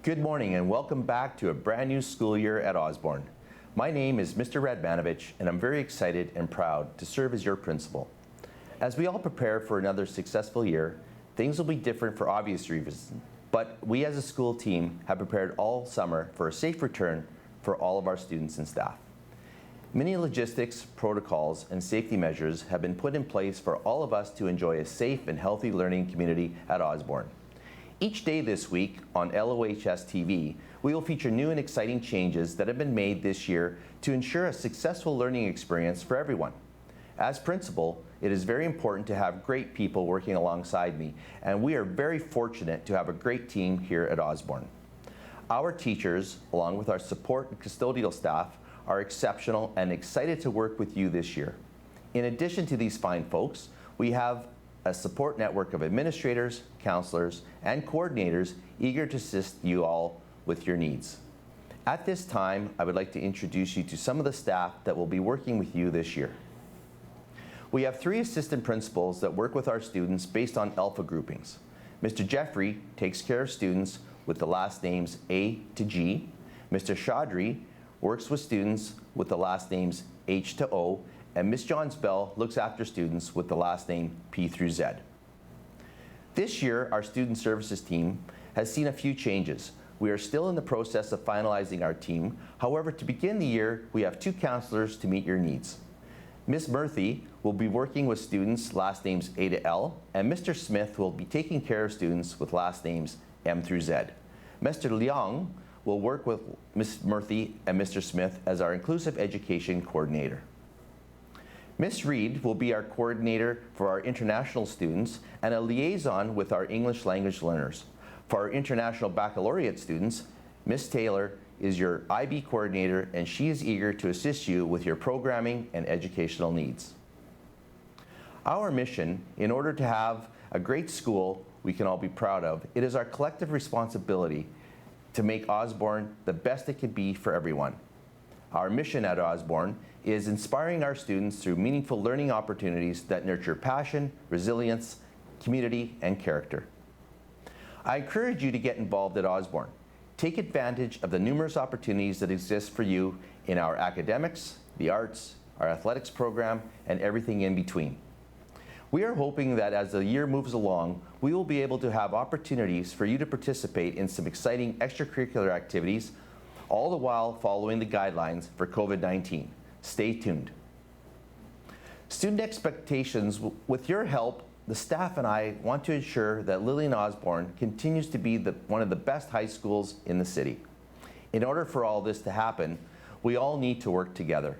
Good morning and welcome back to a brand new school year at Osborne. My name is Mr. Radmanovich and I'm very excited and proud to serve as your principal. As we all prepare for another successful year, things will be different for obvious reasons, but we as a school team have prepared all summer for a safe return for all of our students and staff. Many logistics, protocols, and safety measures have been put in place for all of us to enjoy a safe and healthy learning community at Osborne. Each day this week on LOHS TV, we will feature new and exciting changes that have been made this year to ensure a successful learning experience for everyone. As principal, it is very important to have great people working alongside me, and we are very fortunate to have a great team here at Osborne. Our teachers, along with our support and custodial staff, are exceptional and excited to work with you this year. In addition to these fine folks, we have a support network of administrators, counselors, and coordinators eager to assist you all with your needs. At this time, I would like to introduce you to some of the staff that will be working with you this year. We have 3 assistant principals that work with our students based on alpha groupings. Mr. Jeffrey takes care of students with the last names A to G. Mr. Chaudhry works with students with the last names H to O, and Ms. Jonhs-Bell looks after students with the last name P through Z. This year, our student services team has seen a few changes. We are still in the process of finalizing our team. However, to begin the year, we have 2 counselors to meet your needs. Ms. Murthy will be working with students last names A to L, and Mr. Smith will be taking care of students with last names M through Z. Mr. Leong will work with Ms. Murthy and Mr. Smith as our inclusive education coordinator. Ms. Reed will be our coordinator for our international students and a liaison with our English language learners. For our international baccalaureate students, Ms. Taylor is your IB coordinator and she is eager to assist you with your programming and educational needs. Our mission, in order to have a great school we can all be proud of, it is our collective responsibility to make Osborne the best it can be for everyone. Our mission at Osborne is inspiring our students through meaningful learning opportunities that nurture passion, resilience, community, and character. I encourage you to get involved at Osborne. Take advantage of the numerous opportunities that exist for you in our academics, the arts, our athletics program, and everything in between. We are hoping that as the year moves along, we will be able to have opportunities for you to participate in some exciting extracurricular activities, all the while following the guidelines for COVID-19. Stay tuned. Student expectations, with your help, the staff and I want to ensure that Lillian Osborne continues to be one of the best high schools in the city. In order for all this to happen, we all need to work together.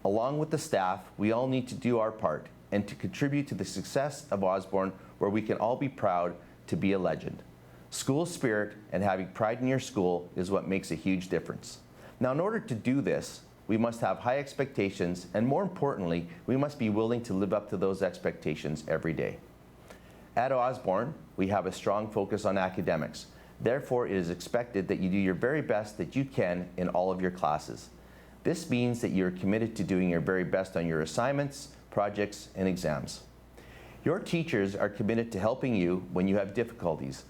Along with the staff, we all need to do our part and to contribute to the success of Osborne, where we can all be proud to be a legend. School spirit and having pride in your school is what makes a huge difference. Now, in order to do this, we must have high expectations, and more importantly, we must be willing to live up to those expectations every day. At Osborne, we have a strong focus on academics. Therefore, it is expected that you do your very best that you can in all of your classes. This means that you are committed to doing your very best on your assignments, projects, and exams. Your teachers are committed to helping you when you have difficulties,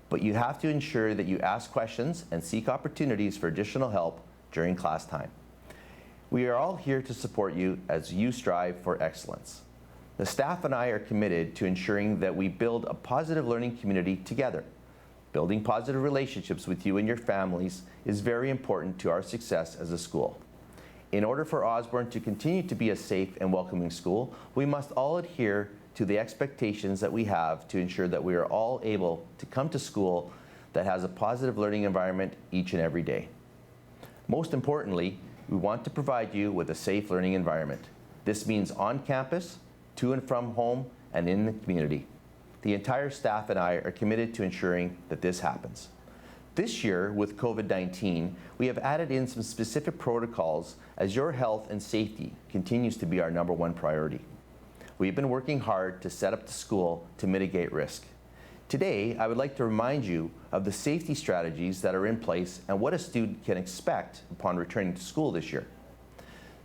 but you have to ensure that you ask questions and seek opportunities for additional help during class time. We are all here to support you as you strive for excellence. The staff and I are committed to ensuring that we build a positive learning community together. Building positive relationships with you and your families is very important to our success as a school. In order for Osborne to continue to be a safe and welcoming school, we must all adhere to the expectations that we have to ensure that we are all able to come to school that has a positive learning environment each and every day. Most importantly, we want to provide you with a safe learning environment. This means on campus, to and from home, and in the community. The entire staff and I are committed to ensuring that this happens. This year, with COVID-19, we have added in some specific protocols as your health and safety continues to be our #1 priority. We've been working hard to set up the school to mitigate risk. Today, I would like to remind you of the safety strategies that are in place and what a student can expect upon returning to school this year.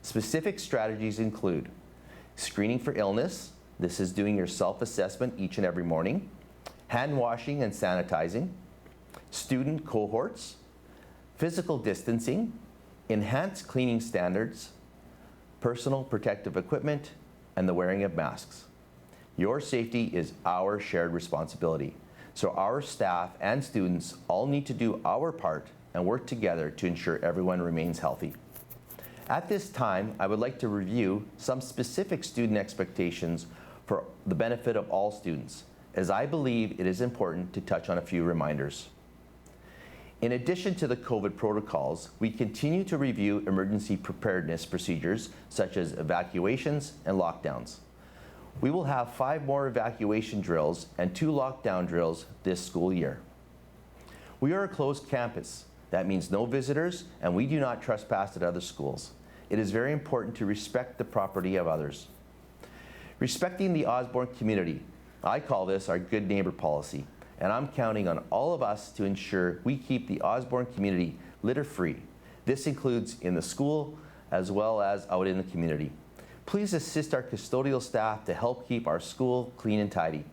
Specific strategies include screening for illness. This is doing your self-assessment each and every morning, hand washing and sanitizing, student cohorts, physical distancing, enhanced cleaning standards, personal protective equipment, and the wearing of masks. Your safety is our shared responsibility. So our staff and students all need to do our part and work together to ensure everyone remains healthy. At this time, I would like to review some specific student expectations for the benefit of all students, as I believe it is important to touch on a few reminders. In addition to the COVID protocols, we continue to review emergency preparedness procedures such as evacuations and lockdowns. We will have 5 more evacuation drills and 2 lockdown drills this school year. We are a closed campus. That means no visitors, and we do not trespass at other schools. It is very important to respect the property of others. Respecting the Osborne community. I call this our good neighbor policy, and I'm counting on all of us to ensure we keep the Osborne community litter-free. This includes in the school as well as out in the community. Please assist our custodial staff to help keep our school clean and tidy.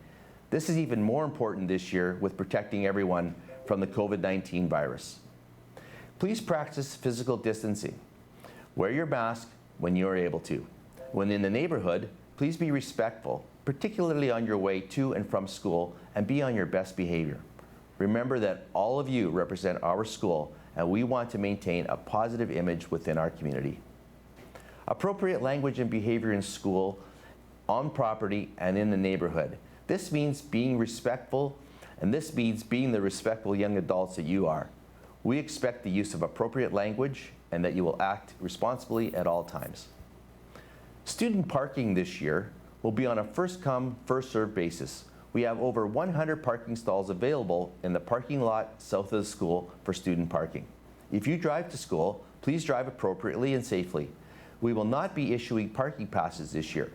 This is even more important this year with protecting everyone from the COVID-19 virus. Please practice physical distancing. Wear your mask when you are able to. When in the neighborhood, please be respectful, particularly on your way to and from school, and be on your best behavior. Remember that all of you represent our school, and we want to maintain a positive image within our community. Appropriate language and behavior in school, on property, and in the neighborhood. This means being respectful, and this means being the respectful young adults that you are. We expect the use of appropriate language and that you will act responsibly at all times. Student parking this year will be on a first-come, first-served basis. We have over 100 parking stalls available in the parking lot south of the school for student parking. If you drive to school, please drive appropriately and safely. We will not be issuing parking passes this year.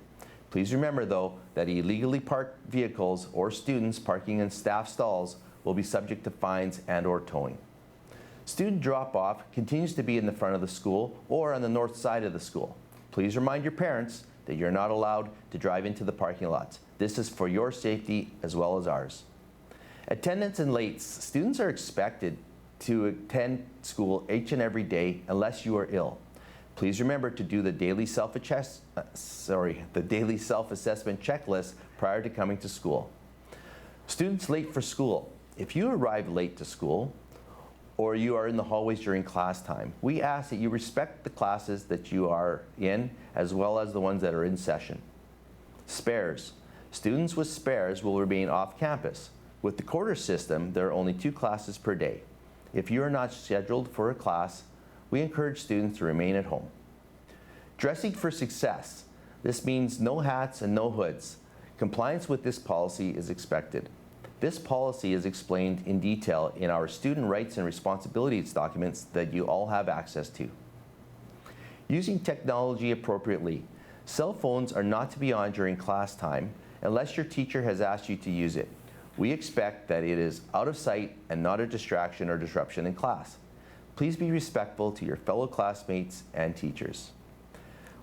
Please remember, though, that illegally parked vehicles or students parking in staff stalls will be subject to fines and/or towing. Student drop-off continues to be in the front of the school or on the north side of the school. Please remind your parents that you're not allowed to drive into the parking lots. This is for your safety as well as ours. Attendance and lates. Students are expected to attend school each and every day unless you are ill. Please remember to do the daily self-assessment checklist prior to coming to school. Students late for school. If you arrive late to school, or you are in the hallways during class time, we ask that you respect the classes that you are in as well as the ones that are in session. Spares. Students with spares will remain off campus. With the quarter system, there are only 2 classes per day. If you are not scheduled for a class, we encourage students to remain at home. Dressing for success. This means no hats and no hoods. Compliance with this policy is expected. This policy is explained in detail in our student rights and responsibilities documents that you all have access to. Using technology appropriately. Cell phones are not to be on during class time unless your teacher has asked you to use it. We expect that it is out of sight and not a distraction or disruption in class. Please be respectful to your fellow classmates and teachers.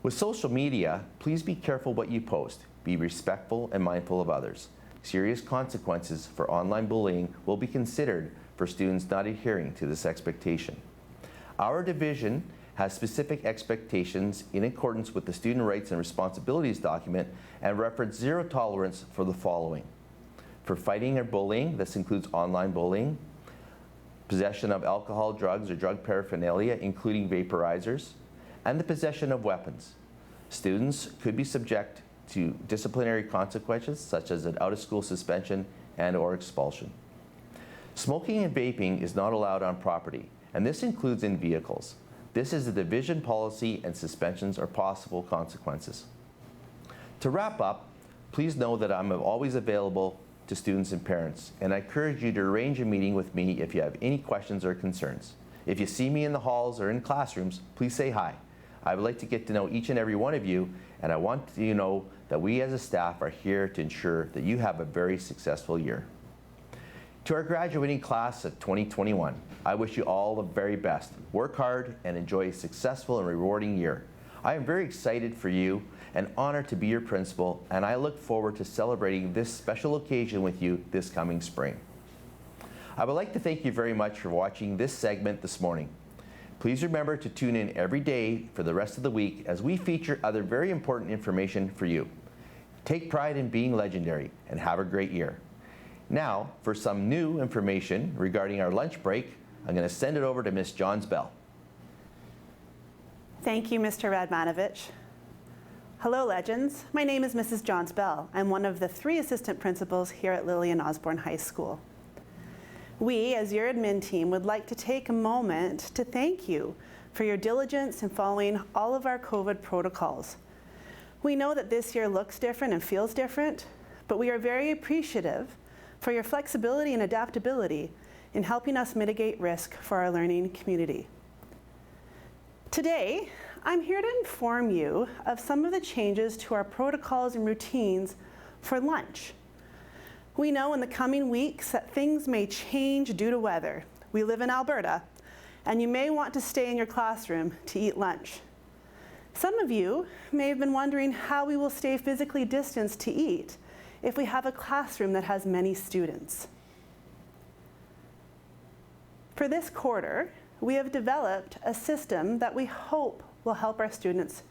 With social media, please be careful what you post. Be respectful and mindful of others. Serious consequences for online bullying will be considered for students not adhering to this expectation. Our division has specific expectations in accordance with the Student Rights and Responsibilities document and reference zero tolerance for the following. For fighting or bullying, this includes online bullying, possession of alcohol, drugs, or drug paraphernalia, including vaporizers, and the possession of weapons. Students could be subject to disciplinary consequences such as an out-of-school suspension and/or expulsion. Smoking and vaping is not allowed on property, and this includes in vehicles. This is a division policy, and suspensions are possible consequences. To wrap up, please know that I'm always available to students and parents, and I encourage you to arrange a meeting with me if you have any questions or concerns. If you see me in the halls or in classrooms, please say hi. I would like to get to know each and every one of you, and I want you to know that we as a staff are here to ensure that you have a very successful year. To our graduating class of 2021, I wish you all the very best. Work hard and enjoy a successful and rewarding year. I am very excited for you and honored to be your principal, and I look forward to celebrating this special occasion with you this coming spring. I would like to thank you very much for watching this segment this morning. Please remember to tune in every day for the rest of the week as we feature other very important information for you. Take pride in being legendary and have a great year. Now, for some new information regarding our lunch break, I'm going to send it over to Miss Jonhs-Bell. Thank you, Mr. Radmanovich. Hello, Legends. My name is Mrs. Jonhs-Bell. I'm one of the 3 assistant principals here at Lillian Osborne High School. We, as your admin team, would like to take a moment to thank you for your diligence in following all of our COVID protocols. We know that this year looks different and feels different, but we are very appreciative for your flexibility and adaptability in helping us mitigate risk for our learning community. Today, I'm here to inform you of some of the changes to our protocols and routines for lunch. We know in the coming weeks that things may change due to weather. We live in Alberta, and you may want to stay in your classroom to eat lunch. Some of you may have been wondering how we will stay physically distanced to eat if we have a classroom that has many students. For this quarter, we have developed a system that we hope will help our students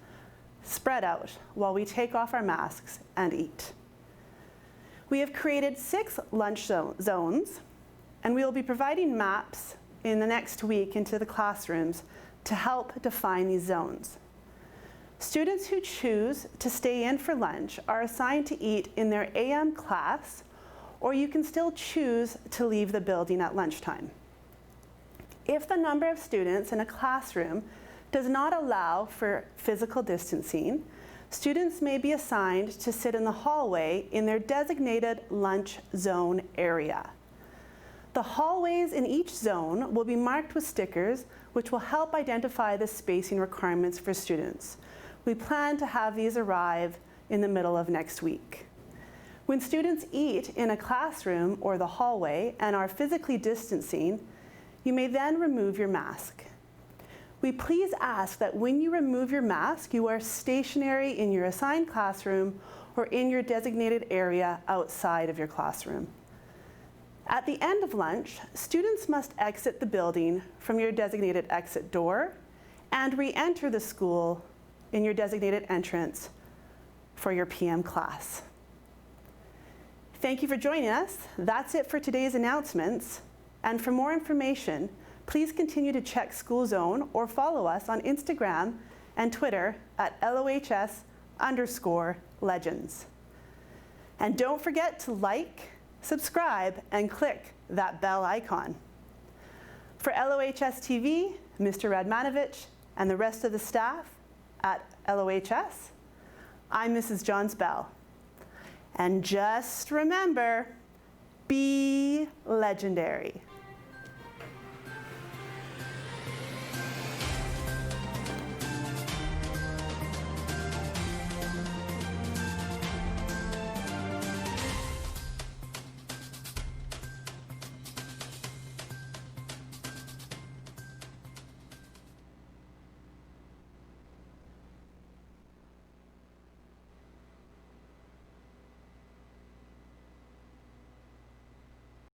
spread out while we take off our masks and eat. We have created 6 lunch zones, and we will be providing maps in the next week into the classrooms to help define these zones. Students who choose to stay in for lunch are assigned to eat in their AM class, or you can still choose to leave the building at lunchtime. If the number of students in a classroom does not allow for physical distancing, students may be assigned to sit in the hallway in their designated lunch zone area. The hallways in each zone will be marked with stickers which will help identify the spacing requirements for students. We plan to have these arrive in the middle of next week. When students eat in a classroom or the hallway and are physically distancing, you may then remove your mask. We please ask that when you remove your mask, you are stationary in your assigned classroom or in your designated area outside of your classroom. At the end of lunch, students must exit the building from your designated exit door and re-enter the school in your designated entrance for your PM class. Thank you for joining us. That's it for today's announcements. And for more information, please continue to check School Zone or follow us on Instagram and Twitter at LOHS_legends. And don't forget to like, subscribe, and click that bell icon. For LOHS TV, Mr. Radmanovich, and the rest of the staff at LOHS, I'm Mrs. Jonhs-Bell. And just remember, be legendary.